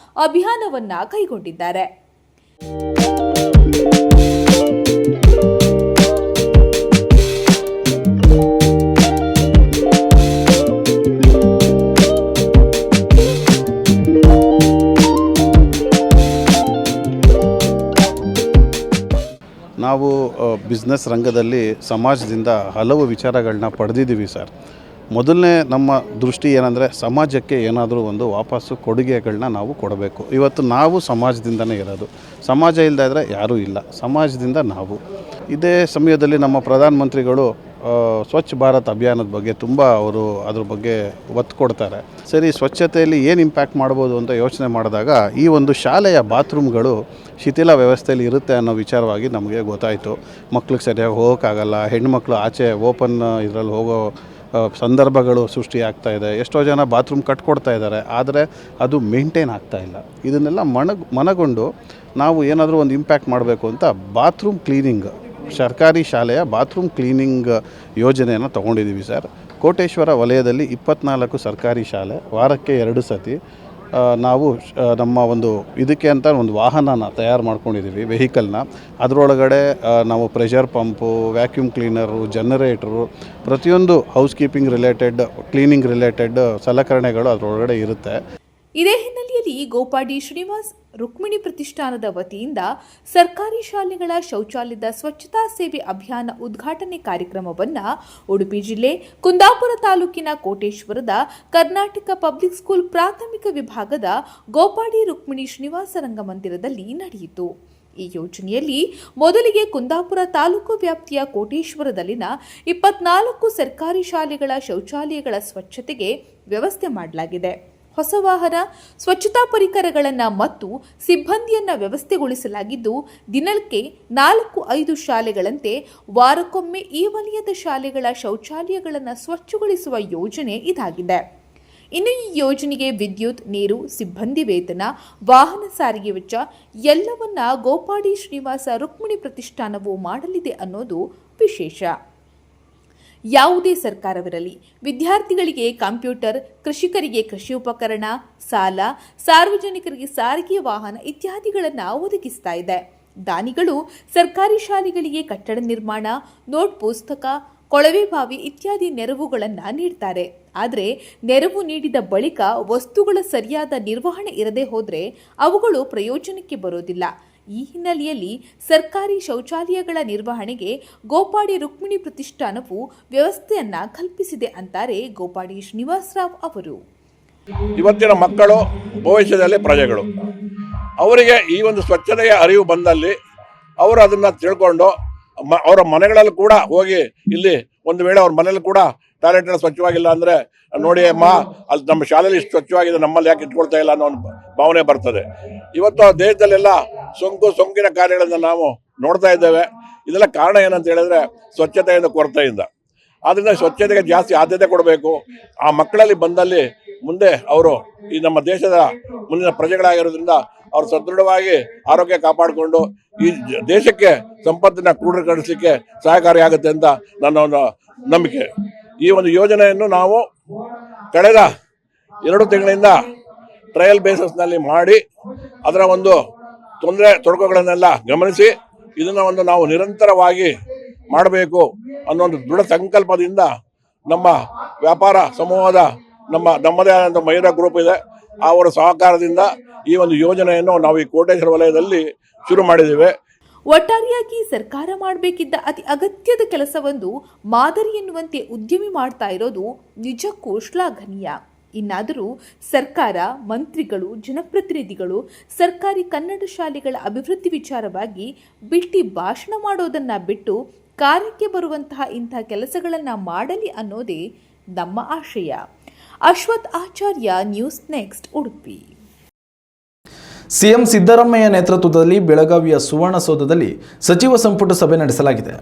B: ಅಭಿಯಾನವನ್ನ ಕೈಗೊಂಡಿದ್ದಾರೆ.
F: ನಾವು ಬಿಸ್ನೆಸ್ ರಂಗದಲ್ಲಿ ಸಮಾಜದಿಂದ ಹಲವು ವಿಚಾರಗಳನ್ನ ಪಡೆದಿದ್ದೀವಿ ಸರ್. ಮೊದಲನೇ ನಮ್ಮ ದೃಷ್ಟಿ ಏನಂದರೆ ಸಮಾಜಕ್ಕೆ ಏನಾದರೂ ಒಂದು ವಾಪಸ್ಸು ಕೊಡುಗೆಗಳನ್ನ ನಾವು ಕೊಡಬೇಕು. ಇವತ್ತು ನಾವು ಸಮಾಜದಿಂದನೇ ಇರೋದು, ಸಮಾಜ ಇಲ್ಲದೇ ಇದ್ದರೆ ಯಾರೂ ಇಲ್ಲ, ಸಮಾಜದಿಂದ ನಾವು. ಇದೇ ಸಮಯದಲ್ಲಿ ನಮ್ಮ ಪ್ರಧಾನಮಂತ್ರಿಗಳು ಸ್ವಚ್ಛ ಭಾರತ್ ಅಭಿಯಾನದ ಬಗ್ಗೆ ತುಂಬ ಅವರು ಅದ್ರ ಬಗ್ಗೆ ಒತ್ತು ಕೊಡ್ತಾರೆ. ಸರಿ, ಸ್ವಚ್ಛತೆಯಲ್ಲಿ ಏನು ಇಂಪ್ಯಾಕ್ಟ್ ಮಾಡ್ಬೋದು ಅಂತ ಯೋಚನೆ ಮಾಡಿದಾಗ ಈ ಒಂದು ಶಾಲೆಯ ಬಾತ್ರೂಮ್ಗಳು ಶಿಥಿಲ ವ್ಯವಸ್ಥೆಯಲ್ಲಿ ಇರುತ್ತೆ ಅನ್ನೋ ವಿಚಾರವಾಗಿ ನಮಗೆ ಗೊತ್ತಾಯಿತು. ಮಕ್ಳಿಗೆ ಸರಿಯಾಗಿ ಹೋಗೋಕ್ಕಾಗಲ್ಲ, ಹೆಣ್ಮಕ್ಳು ಆಚೆ ಓಪನ್ ಇದರಲ್ಲಿ ಹೋಗೋ ಸಂದರ್ಭಗಳು ಸೃಷ್ಟಿಯಾಗ್ತಾ ಇದೆ. ಎಷ್ಟೋ ಜನ ಬಾತ್ರೂಮ್ ಕಟ್ಕೊಡ್ತಾ ಇದ್ದಾರೆ, ಆದರೆ ಅದು ಮೇಂಟೈನ್ ಆಗ್ತಾ ಇಲ್ಲ. ಇದನ್ನೆಲ್ಲ ಮನಗೊಂಡು ನಾವು ಏನಾದರೂ ಒಂದು ಇಂಪ್ಯಾಕ್ಟ್ ಮಾಡಬೇಕು ಅಂತ ಬಾತ್ರೂಮ್ ಕ್ಲೀನಿಂಗ್, ಸರ್ಕಾರಿ ಶಾಲೆಯ ಬಾತ್ರೂಮ್ ಕ್ಲೀನಿಂಗ್ ಯೋಜನೆಯನ್ನು ತೊಗೊಂಡಿದ್ದೀವಿ ಸರ್. ಕೋಟೇಶ್ವರ ವಲಯದಲ್ಲಿ 24 ಸರ್ಕಾರಿ ಶಾಲೆ, ವಾರಕ್ಕೆ 2 ಸತಿ ನಾವು ನಮ್ಮ ಒಂದು ಇದಕ್ಕೆ ಅಂತ ಒಂದು ವಾಹನನ ತಯಾರು ಮಾಡ್ಕೊಂಡಿದ್ದೀವಿ, ವೆಹಿಕಲ್ನ. ಅದರೊಳಗಡೆ ನಾವು pressure pump, vacuum cleaner, generator, ಪ್ರತಿಯೊಂದು housekeeping related, cleaning related ಸಲಕರಣೆಗಳು ಅದರೊಳಗಡೆ ಇರುತ್ತೆ.
B: ಇದೇ ಹಿನ್ನೆಲೆಯಲ್ಲಿ ಗೋಪಾಡಿ ಶ್ರೀನಿವಾಸ್ ರುಕ್ಮಿಣಿ ಪ್ರತಿಷ್ಠಾನದ ವತಿಯಿಂದ ಸರ್ಕಾರಿ ಶಾಲೆಗಳ ಶೌಚಾಲಯದ ಸ್ವಚ್ಛತಾ ಸೇವೆ ಅಭಿಯಾನ ಉದ್ಘಾಟನೆ ಕಾರ್ಯಕ್ರಮವನ್ನು ಉಡುಪಿ ಜಿಲ್ಲೆ ಕುಂದಾಪುರ ತಾಲೂಕಿನ ಕೋಟೇಶ್ವರದ ಕರ್ನಾಟಕ ಪಬ್ಲಿಕ್ ಸ್ಕೂಲ್ ಪ್ರಾಥಮಿಕ ವಿಭಾಗದ ಗೋಪಾಡಿ ರುಕ್ಮಿಣಿ ಶ್ರೀನಿವಾಸ ರಂಗಮಂದಿರದಲ್ಲಿ ನಡೆಯಿತು. ಈ ಯೋಜನೆಯಲ್ಲಿ ಮೊದಲಿಗೆ ಕುಂದಾಪುರ ತಾಲೂಕು ವ್ಯಾಪ್ತಿಯ ಕೋಟೇಶ್ವರದಲ್ಲಿನ 24 ಸರ್ಕಾರಿ ಶಾಲೆಗಳ ಶೌಚಾಲಯಗಳ ಸ್ವಚ್ಛತೆಗೆ ವ್ಯವಸ್ಥೆ ಮಾಡಲಾಗಿದೆ. ಹೊಸ ವಾಹನ, ಸ್ವಚ್ಛತಾ ಪರಿಕರಗಳನ್ನು ಮತ್ತು ಸಿಬ್ಬಂದಿಯನ್ನು ವ್ಯವಸ್ಥೆಗೊಳಿಸಲಾಗಿದ್ದು, ದಿನಕ್ಕೆ 4-5 ಶಾಲೆಗಳಂತೆ ವಾರಕ್ಕೊಮ್ಮೆ ಈ ವಲಯದ ಶಾಲೆಗಳ ಶೌಚಾಲಯಗಳನ್ನು ಸ್ವಚ್ಛಗೊಳಿಸುವ ಯೋಜನೆ ಇದಾಗಿದೆ. ಇನ್ನು ಈ ಯೋಜನೆಗೆ ವಿದ್ಯುತ್, ನೀರು, ಸಿಬ್ಬಂದಿ ವೇತನ, ವಾಹನ ಸಾರಿಗೆ ವೆಚ್ಚ ಎಲ್ಲವನ್ನ ಗೋಪಾಡಿ ಶ್ರೀನಿವಾಸ ರುಕ್ಮಿಣಿ ಪ್ರತಿಷ್ಠಾನವು ಮಾಡಲಿದೆ ಅನ್ನೋದು ವಿಶೇಷ. ಯಾವುದೇ ಸರ್ಕಾರವಿರಲಿ, ವಿದ್ಯಾರ್ಥಿಗಳಿಗೆ ಕಂಪ್ಯೂಟರ್, ಕೃಷಿಕರಿಗೆ ಕೃಷಿ ಉಪಕರಣ, ಸಾಲ, ಸಾರ್ವಜನಿಕರಿಗೆ ಸಾರಿಗೆ ವಾಹನ ಇತ್ಯಾದಿಗಳನ್ನು ಒದಗಿಸ್ತಾ ಇದೆ. ದಾನಿಗಳು ಸರ್ಕಾರಿ ಶಾಲೆಗಳಿಗೆ ಕಟ್ಟಡ ನಿರ್ಮಾಣ, ನೋಟ್ ಪುಸ್ತಕ, ಕೊಳವೆ ಬಾವಿ ಇತ್ಯಾದಿ ನೆರವುಗಳನ್ನು ನೀಡ್ತಾರೆ. ಆದರೆ ನೆರವು ನೀಡಿದ ಬಳಿಕ ವಸ್ತುಗಳ ಸರಿಯಾದ ನಿರ್ವಹಣೆ ಇರದೇ ಹೋದರೆ ಅವುಗಳು ಪ್ರಯೋಜನಕ್ಕೆ ಬರೋದಿಲ್ಲ. ಈ ಹಿನ್ನೆಲೆಯಲ್ಲಿ ಸರ್ಕಾರಿ ಶೌಚಾಲಯಗಳ ನಿರ್ವಹಣೆಗೆ ಗೋಪಾಡಿ ರುಕ್ಮಿಣಿ ಪ್ರತಿಷ್ಠಾನವು ವ್ಯವಸ್ಥೆಯನ್ನ ಕಲ್ಪಿಸಿದೆ ಅಂತಾರೆ ಗೋಪಾಡಿ ಶ್ರೀನಿವಾಸ್ ರಾವ್ ಅವರು.
G: ಇವತ್ತಿನ ಮಕ್ಕಳು ಭವಿಷ್ಯದಲ್ಲಿ ಪ್ರಜೆಗಳು. ಅವರಿಗೆ ಈ ಒಂದು ಸ್ವಚ್ಛತೆಯ ಅರಿವು ಬಂದಲ್ಲಿ ಅವರು ಅದನ್ನು ತಿಳ್ಕೊಂಡು ಅವರ ಮನೆಗಳಲ್ಲಿ ಕೂಡ ಹೋಗಿ, ಇಲ್ಲಿ ಒಂದು ವೇಳೆ ಅವ್ರ ಮನೇಲಿ ಕೂಡ ಟಾಯ್ಲೆಟ್ ಎಲ್ಲ ಸ್ವಚ್ಛವಾಗಿಲ್ಲ ಅಂದರೆ, ನೋಡಿ ಅಮ್ಮ, ಅಲ್ಲಿ ನಮ್ಮ ಶಾಲೆಯಲ್ಲಿ ಇಷ್ಟು ಸ್ವಚ್ಛವಾಗಿದೆ, ನಮ್ಮಲ್ಲಿ ಯಾಕೆ ಇಟ್ಕೊಳ್ತಾ ಇಲ್ಲ ಅನ್ನೋ ಒಂದು ಭಾವನೆ ಬರ್ತದೆ. ಇವತ್ತು ದೇಶದಲ್ಲೆಲ್ಲ ಸೋಂಕಿನ ಕಾರ್ಯಗಳನ್ನು ನಾವು ನೋಡ್ತಾ ಇದ್ದೇವೆ. ಇದೆಲ್ಲ ಕಾರಣ ಏನಂತ ಹೇಳಿದ್ರೆ ಸ್ವಚ್ಛತೆಯಿಂದ ಕೊರತೆಯಿಂದ. ಆದ್ದರಿಂದ ಸ್ವಚ್ಛತೆಗೆ ಜಾಸ್ತಿ ಆದ್ಯತೆ ಕೊಡಬೇಕು. ಆ ಮಕ್ಕಳಲ್ಲಿ ಬಂದಲ್ಲಿ ಮುಂದೆ ಅವರು ಈ ನಮ್ಮ ದೇಶದ ಮುಂದಿನ ಪ್ರಜೆಗಳಾಗಿರೋದ್ರಿಂದ ಅವರು ಸದೃಢವಾಗಿ ಆರೋಗ್ಯ ಕಾಪಾಡಿಕೊಂಡು ಈ ದೇಶಕ್ಕೆ ಸಂಪತ್ತನ್ನ ಕ್ರೋಢೀಕರಿಸಲಿಕ್ಕೆ ಸಹಕಾರಿಯಾಗುತ್ತೆ ಅಂತ ನನ್ನ ಒಂದು ನಂಬಿಕೆ. ಈ ಒಂದು ಯೋಜನೆಯನ್ನು ನಾವು ಕಳೆದ 2 ತಿಂಗಳಿಂದ ಟ್ರಯಲ್ ಬೇಸಿಸ್ನಲ್ಲಿ ಮಾಡಿ ಅದರ ಒಂದು ತೊಡಕುಗಳನ್ನೆಲ್ಲ ಗಮನಿಸಿ ಇದನ್ನು ನಾವು ನಿರಂತರವಾಗಿ ಮಾಡಬೇಕು ಅನ್ನೋ ಒಂದು ದೃಢ ಸಂಕಲ್ಪದಿಂದ ನಮ್ಮ ವ್ಯಾಪಾರ ಸಮೂಹದ ನಮ್ಮದೇ ಆದಂಥ ಮಹಿಳಾ ಗ್ರೂಪ್ ಇದೆ. ಅವರ ಸಹಕಾರದಿಂದ ಈ ಒಂದು ಯೋಜನೆಯನ್ನು ನಾವು ಈ ಕೋಟೇಶ್ವರ ವಲಯದಲ್ಲಿ ಶುರು ಮಾಡಿದ್ದೇವೆ.
B: ಒಟ್ಟಾರೆಯಾಗಿ ಸರ್ಕಾರ ಮಾಡಬೇಕಿದ್ದ ಅತಿ ಅಗತ್ಯದ ಕೆಲಸವೊಂದು ಮಾದರಿ ಎನ್ನುವಂತೆ ಉದ್ಯಮಿ ಮಾಡ್ತಾ ಇರೋದು ನಿಜಕ್ಕೂ ಶ್ಲಾಘನೀಯ. ಇನ್ನಾದರೂ ಸರ್ಕಾರ, ಮಂತ್ರಿಗಳು, ಜನಪ್ರತಿನಿಧಿಗಳು ಸರ್ಕಾರಿ ಕನ್ನಡ ಶಾಲೆಗಳ ಅಭಿವೃದ್ಧಿ ವಿಚಾರವಾಗಿ ಬಿಟ್ಟಿ ಭಾಷಣ ಮಾಡೋದನ್ನ ಬಿಟ್ಟು ಕಾರ್ಯಕ್ಕೆ ಬರುವಂತಹ ಇಂಥ ಕೆಲಸಗಳನ್ನು ಮಾಡಲಿ ಅನ್ನೋದೇ ನಮ್ಮ ಆಶಯ. Ashwath Acharya, news next, Udupi.
A: CM Siddaramaiah ನೇತೃತ್ವದಲ್ಲಿ ಬೆಳಗಾವಿಯ ಸುವರ್ಣಸೌಧದಲ್ಲಿ ಸಚಿವ ಸಂಪುಟ ಸಭೆ ನಡೆಸಲಾಗಿದೆ.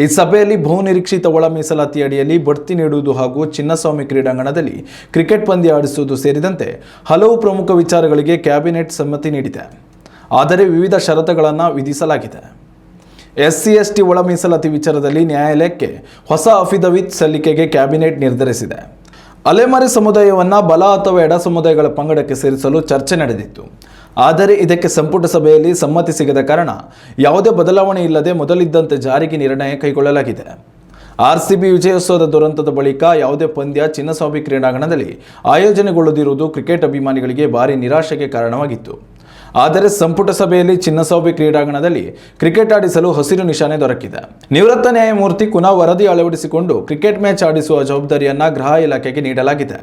A: ಈ ಸಭೆಯಲ್ಲಿ ಬಹುನಿರೀಕ್ಷಿತ ಒಳ ಮೀಸಲಾತಿ ಅಡಿಯಲ್ಲಿ ಬಡ್ತಿ ನೀಡುವುದು ಹಾಗೂ ಚಿನ್ನಸ್ವಾಮಿ ಕ್ರೀಡಾಂಗಣದಲ್ಲಿ ಕ್ರಿಕೆಟ್ ಪಂದ್ಯ ಆಡಿಸುವುದು ಸೇರಿದಂತೆ ಹಲವು ಪ್ರಮುಖ ವಿಚಾರಗಳಿಗೆ ಕ್ಯಾಬಿನೆಟ್ ಸಮ್ಮತಿ ನೀಡಿದೆ. ಆದರೆ ವಿವಿಧ ಷರತ್ತುಗಳನ್ನು ವಿಧಿಸಲಾಗಿದೆ. SC/ST ಒಳ ಮೀಸಲಾತಿ ವಿಚಾರದಲ್ಲಿ ನ್ಯಾಯಾಲಯಕ್ಕೆ ಹೊಸ ಅಫಿಡವಿಟ್ ಸಲ್ಲಿಕೆಗೆ ಕ್ಯಾಬಿನೆಟ್ ನಿರ್ಧರಿಸಿದೆ. ಅಲೆಮಾರಿ ಸಮುದಾಯವನ್ನು ಬಲ ಅಥವಾ ಎಡ ಸಮುದಾಯಗಳ ಪಂಗಡಕ್ಕೆ ಸೇರಿಸಲು ಚರ್ಚೆ ನಡೆದಿತ್ತು. ಆದರೆ ಇದಕ್ಕೆ ಸಂಪುಟ ಸಭೆಯಲ್ಲಿ ಸಮ್ಮತಿ ಸಿಗದ ಕಾರಣ ಯಾವುದೇ ಬದಲಾವಣೆ ಇಲ್ಲದೆ ಮೊದಲಿದ್ದಂತೆ ಜಾರಿಗೆ ನಿರ್ಣಯ ಕೈಗೊಳ್ಳಲಾಗಿದೆ. RCB ವಿಜಯೋತ್ಸವದ ದುರಂತದ ಬಳಿಕ ಯಾವುದೇ ಪಂದ್ಯ ಚಿನ್ನಸ್ವಾಮಿ ಕ್ರೀಡಾಂಗಣದಲ್ಲಿ ಆಯೋಜನೆಗೊಳ್ಳದಿರುವುದು ಕ್ರಿಕೆಟ್ ಅಭಿಮಾನಿಗಳಿಗೆ ಭಾರಿ ನಿರಾಶೆಗೆ ಕಾರಣವಾಗಿತ್ತು. ಆದರೆ ಸಂಪುಟ ಸಭೆಯಲ್ಲಿ ಚಿನ್ನಸ್ವಾಮಿ ಕ್ರೀಡಾಂಗಣದಲ್ಲಿ ಕ್ರಿಕೆಟ್ ಆಡಿಸಲು ಹಸಿರು ನಿಶಾನೆ ದೊರಕಿದೆ. ನಿವೃತ್ತ ನ್ಯಾಯಮೂರ್ತಿ ಪುನಃ ವರದಿ ಅಳವಡಿಸಿಕೊಂಡು ಕ್ರಿಕೆಟ್ ಮ್ಯಾಚ್ ಆಡಿಸುವ ಜವಾಬ್ದಾರಿಯನ್ನು ಗೃಹ ಇಲಾಖೆಗೆ ನೀಡಲಾಗಿದೆ.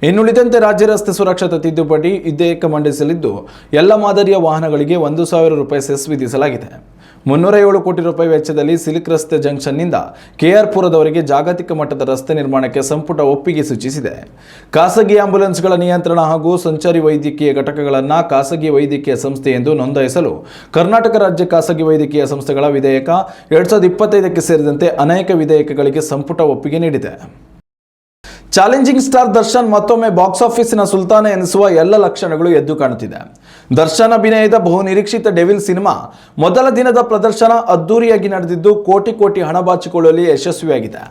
A: ಇನ್ನುಳಿದಂತೆ ರಾಜ್ಯ ರಸ್ತೆ ಸುರಕ್ಷತಾ ತಿದ್ದುಪಡಿ ವಿಧೇಯಕ ಮಂಡಿಸಲಿದ್ದು ಎಲ್ಲ ಮಾದರಿಯ ವಾಹನಗಳಿಗೆ 1,000 ರೂಪಾಯಿ ಸೆಸ್ ವಿಧಿಸಲಾಗಿದೆ. 307 ಕೋಟಿ ರೂಪಾಯಿ ವೆಚ್ಚದಲ್ಲಿ ಸಿಲ್ಕ್ ರಸ್ತೆ ಜಂಕ್ಷನ್ನಿಂದ KR ಪುರದವರೆಗೆ ಜಾಗತಿಕ ಮಟ್ಟದ ರಸ್ತೆ ನಿರ್ಮಾಣಕ್ಕೆ ಸಂಪುಟ ಒಪ್ಪಿಗೆ ಸೂಚಿಸಿದೆ. ಖಾಸಗಿ ಆಂಬ್ಯುಲೆನ್ಸ್ಗಳ ನಿಯಂತ್ರಣ ಹಾಗೂ ಸಂಚಾರಿ ವೈದ್ಯಕೀಯ ಘಟಕಗಳನ್ನು ಖಾಸಗಿ ವೈದ್ಯಕೀಯ ಸಂಸ್ಥೆ ಎಂದು ನೋಂದಾಯಿಸಲು ಕರ್ನಾಟಕ ರಾಜ್ಯ ಖಾಸಗಿ ವೈದ್ಯಕೀಯ ಸಂಸ್ಥೆಗಳ ವಿಧೇಯಕ 2025ಕ್ಕೆ ಸೇರಿದಂತೆ ಅನೇಕ ವಿಧೇಯಕಗಳಿಗೆ ಸಂಪುಟ ಒಪ್ಪಿಗೆ ನೀಡಿದೆ. ಚಾಲೆಂಜಿಂಗ್ ಸ್ಟಾರ್ ದರ್ಶನ್ ಮತ್ತೊಮ್ಮೆ ಬಾಕ್ಸ್ ಆಫೀಸಿನ ಸುಲ್ತಾನ ಎನಿಸುವ ಎಲ್ಲ ಲಕ್ಷಣಗಳು ಎದ್ದು ಕಾಣುತ್ತಿದೆ. ದರ್ಶನ್ ಅಭಿನಯದ ಬಹುನಿರೀಕ್ಷಿತ ಡೆವಿಲ್ ಸಿನಿಮಾ ಮೊದಲ ದಿನದ ಪ್ರದರ್ಶನ ಅದ್ದೂರಿಯಾಗಿ ನಡೆದಿದ್ದು ಕೋಟಿ ಹಣ ಬಾಚಿಕೊಳ್ಳುವಲ್ಲಿ ಯಶಸ್ವಿಯಾಗಿದೆ.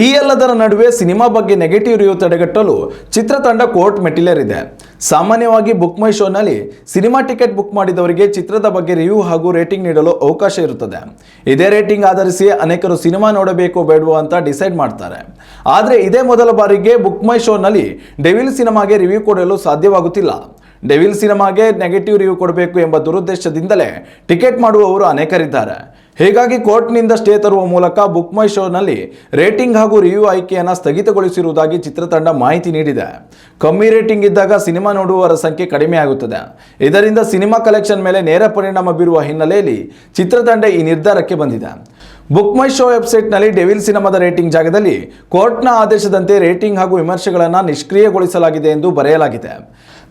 A: ಈ ಎಲ್ಲದರ ನಡುವೆ ಸಿನಿಮಾ ಬಗ್ಗೆ ನೆಗೆಟಿವ್ ರಿವ್ಯೂ ತಡೆಗಟ್ಟಲು ಚಿತ್ರತಂಡ ಕೋರ್ಟ್ ಮೆಟ್ಟಿಲೇರಿದೆ. ಸಾಮಾನ್ಯವಾಗಿ ಬುಕ್ ಮೈ ಶೋನಲ್ಲಿ ಸಿನಿಮಾ ಟಿಕೆಟ್ ಬುಕ್ ಮಾಡಿದವರಿಗೆ ಚಿತ್ರದ ಬಗ್ಗೆ ರಿವ್ಯೂ ಹಾಗೂ ರೇಟಿಂಗ್ ನೀಡಲು ಅವಕಾಶ ಇರುತ್ತದೆ. ಇದೇ ರೇಟಿಂಗ್ ಆಧರಿಸಿ ಅನೇಕರು ಸಿನಿಮಾ ನೋಡಬೇಕೋ ಬೇಡವೋ ಅಂತ ಡಿಸೈಡ್ ಮಾಡ್ತಾರೆ. ಆದರೆ ಇದೇ ಮೊದಲ ಬಾರಿಗೆ ಬುಕ್ ಮೈ ಶೋನಲ್ಲಿ ಡೆವಿಲ್ ಸಿನಿಮಾಗೆ ರಿವ್ಯೂ ಕೊಡಲು ಸಾಧ್ಯವಾಗುತ್ತಿಲ್ಲ. ಡೆವಿಲ್ ಸಿನಿಮಾಗೆ ನೆಗೆಟಿವ್ ರಿವ್ಯೂ ಕೊಡಬೇಕು ಎಂಬ ದುರುದ್ದೇಶದಿಂದಲೇ ಟಿಕೆಟ್ ಮಾಡುವವರು ಅನೇಕರಿದ್ದಾರೆ. ಹೀಗಾಗಿ ಕೋರ್ಟ್ನಿಂದ ಸ್ಟೇ ತರುವ ಮೂಲಕ ಬುಕ್ ಮೈ ಶೋನಲ್ಲಿ ರೇಟಿಂಗ್ ಹಾಗೂ ರಿವ್ಯೂ ಆಯ್ಕೆಯನ್ನು ಸ್ಥಗಿತಗೊಳಿಸಿರುವುದಾಗಿ ಚಿತ್ರತಂಡ ಮಾಹಿತಿ ನೀಡಿದೆ. ಕಮ್ಮಿ ರೇಟಿಂಗ್ ಇದ್ದಾಗ ಸಿನಿಮಾ ನೋಡುವವರ ಸಂಖ್ಯೆ ಕಡಿಮೆ ಆಗುತ್ತದೆ. ಇದರಿಂದ ಸಿನಿಮಾ ಕಲೆಕ್ಷನ್ ಮೇಲೆ ನೇರ ಪರಿಣಾಮ ಬೀರುವ ಹಿನ್ನೆಲೆಯಲ್ಲಿ ಚಿತ್ರತಂಡ ಈ ನಿರ್ಧಾರಕ್ಕೆ ಬಂದಿದೆ. ಬುಕ್ ಮೈ ಶೋ ವೆಬ್ಸೈಟ್ನಲ್ಲಿ ಡೆವಿಲ್ ಸಿನಿಮಾದ ರೇಟಿಂಗ್ ಜಾಗದಲ್ಲಿ ಕೋರ್ಟ್ನ ಆದೇಶದಂತೆ ರೇಟಿಂಗ್ ಹಾಗೂ ವಿಮರ್ಶೆಗಳನ್ನು ನಿಷ್ಕ್ರಿಯಗೊಳಿಸಲಾಗಿದೆ ಎಂದು ಬರೆಯಲಾಗಿದೆ.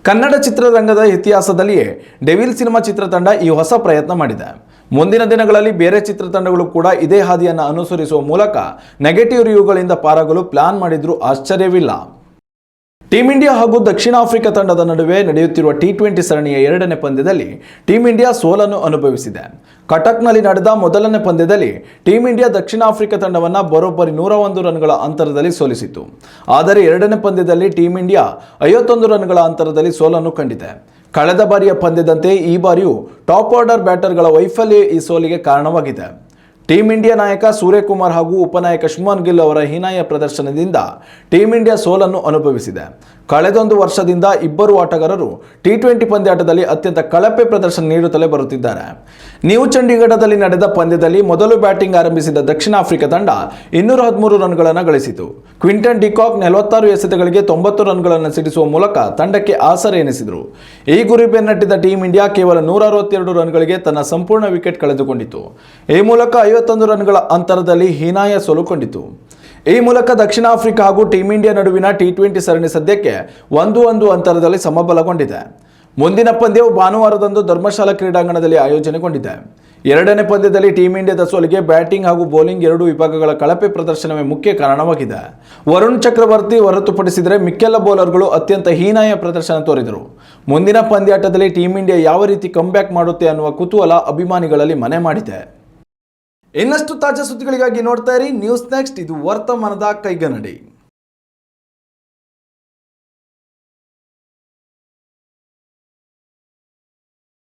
A: ಕನ್ನಡ ಚಿತ್ರರಂಗದ ಇತಿಹಾಸದಲ್ಲಿಯೇ ಡೆವಿಲ್ ಸಿನಿಮಾ ಚಿತ್ರತಂಡ ಈ ಹೊಸ ಪ್ರಯತ್ನ ಮಾಡಿದೆ. ಮುಂದಿನ ದಿನಗಳಲ್ಲಿ ಬೇರೆ ಚಿತ್ರತಂಡಗಳು ಕೂಡ ಇದೇ ಹಾದಿಯನ್ನು ಅನುಸರಿಸುವ ಮೂಲಕ ನೆಗೆಟಿವ್ ರಿವ್ಯೂಗಳಿಂದ ಪಾರಾಗಲು ಪ್ಲಾನ್ ಮಾಡಿದ್ರೂ ಆಶ್ಚರ್ಯವಿಲ್ಲ. ಟೀಂ ಇಂಡಿಯಾ ಹಾಗೂ ದಕ್ಷಿಣ ಆಫ್ರಿಕಾ ತಂಡದ ನಡುವೆ ನಡೆಯುತ್ತಿರುವ T20 ಸರಣಿಯ 2ನೇ ಪಂದ್ಯದಲ್ಲಿ ಟೀಂ ಇಂಡಿಯಾ ಸೋಲನ್ನು ಅನುಭವಿಸಿದೆ. ಕಟಕ್ನಲ್ಲಿ ನಡೆದ ಮೊದಲನೇ ಪಂದ್ಯದಲ್ಲಿ ಟೀಂ ಇಂಡಿಯಾ ದಕ್ಷಿಣ ಆಫ್ರಿಕಾ ತಂಡವನ್ನು ಬರೋಬ್ಬರಿ 101 ರನ್ಗಳ ಅಂತರದಲ್ಲಿ ಸೋಲಿಸಿತು. ಆದರೆ 2ನೇ ಪಂದ್ಯದಲ್ಲಿ ಟೀಂ ಇಂಡಿಯಾ 51 ರನ್ಗಳ ಅಂತರದಲ್ಲಿ ಸೋಲನ್ನು ಕಂಡಿದೆ. ಕಳೆದ ಬಾರಿಯ ಪಂದ್ಯದಂತೆ ಈ ಬಾರಿಯೂ ಟಾಪ್ ಆರ್ಡರ್ ಬ್ಯಾಟರ್ಗಳ ವೈಫಲ್ಯ ಈ ಸೋಲಿಗೆ ಕಾರಣವಾಗಿದೆ. ಟೀಂ ಇಂಡಿಯಾ ನಾಯಕ ಸೂರ್ಯಕುಮಾರ್ ಹಾಗೂ ಉಪನಾಯಕ ಶುಭ್ಮನ್ ಗಿಲ್ ಅವರ ಹೀನಾಯ ಪ್ರದರ್ಶನದಿಂದ ಟೀಂ ಇಂಡಿಯಾ ಸೋಲನ್ನು ಅನುಭವಿಸಿದೆ. ಕಳೆದೊಂದು ವರ್ಷದಿಂದ ಇಬ್ಬರು ಆಟಗಾರರು T20 ಪಂದ್ಯಾಟದಲ್ಲಿ ಅತ್ಯಂತ ಕಳಪೆ ಪ್ರದರ್ಶನ ನೀಡುತ್ತಲೇ ಬರುತ್ತಿದ್ದಾರೆ. ನ್ಯೂ ಚಂಡೀಗಢದಲ್ಲಿ ನಡೆದ ಪಂದ್ಯದಲ್ಲಿ ಮೊದಲು ಬ್ಯಾಟಿಂಗ್ ಆರಂಭಿಸಿದ ದಕ್ಷಿಣ ಆಫ್ರಿಕಾ ತಂಡ 213 ರನ್ಗಳನ್ನು ಗಳಿಸಿತು. ಕ್ವಿಂಟನ್ ಡಿಕಾಕ್ 46 ಎಸೆತಗಳಿಗೆ 90 ರನ್ಗಳನ್ನು ಸಿಡಿಸುವ ಮೂಲಕ ತಂಡಕ್ಕೆ ಆಸರೆ ಎನಿಸಿದರು. ಈ ಗುರಿ ಬೆನ್ನಟ್ಟಿದ ಟೀಂ ಇಂಡಿಯಾ ಕೇವಲ 162 ರನ್ಗಳಿಗೆ ತನ್ನ ಸಂಪೂರ್ಣ ವಿಕೆಟ್ ಕಳೆದುಕೊಂಡಿತು. ಈ ಮೂಲಕ 51 ರನ್ಗಳ ಅಂತರದಲ್ಲಿ ಹೀನಾಯ ಸೋಲು ಕಂಡಿತು. ಈ ಮೂಲಕ ದಕ್ಷಿಣ ಆಫ್ರಿಕಾ ಹಾಗೂ ಟೀಂ ಇಂಡಿಯಾ ನಡುವಿನ T20 ಸರಣಿ ಸದ್ಯಕ್ಕೆ 1-1 ಅಂತರದಲ್ಲಿ ಸಮಬಲಗೊಂಡಿದೆ. ಮುಂದಿನ ಪಂದ್ಯವು ಭಾನುವಾರದಂದು ಧರ್ಮಶಾಲಾ ಕ್ರೀಡಾಂಗಣದಲ್ಲಿ ಆಯೋಜನೆಗೊಂಡಿದೆ. 2ನೇ ಪಂದ್ಯದಲ್ಲಿ ಟೀಂ ಇಂಡಿಯಾದ ಸೋಲಿಗೆ ಬ್ಯಾಟಿಂಗ್ ಹಾಗೂ ಬೌಲಿಂಗ್ ಎರಡೂ ವಿಭಾಗಗಳ ಕಳಪೆ ಪ್ರದರ್ಶನವೇ ಮುಖ್ಯ ಕಾರಣವಾಗಿದೆ. ವರುಣ್ ಚಕ್ರವರ್ತಿ ಹೊರತುಪಡಿಸಿದರೆ ಮಿಕ್ಕೆಲ್ಲ ಬೌಲರ್ಗಳು ಅತ್ಯಂತ ಹೀನಾಯ ಪ್ರದರ್ಶನ ತೋರಿದರು. ಮುಂದಿನ ಪಂದ್ಯಾಟದಲ್ಲಿ ಟೀಂ ಇಂಡಿಯಾ ಯಾವ ರೀತಿ ಕಮ್ಬ್ಯಾಕ್ ಮಾಡುತ್ತೆ ಅನ್ನುವ ಕುತೂಹಲ ಅಭಿಮಾನಿಗಳಲ್ಲಿ ಮನೆ ಮಾಡಿದೆ. ಇನ್ನಷ್ಟು ತಾಜಾ ಸುದ್ದಿಗಳಿಗಾಗಿ ನೋಡ್ತಾ ಇರಿ ನ್ಯೂಸ್ ನೆಕ್ಸ್ಟ್. ಇದು ವರ್ತಮಾನದ ಕೈಗನ್ನಡಿ.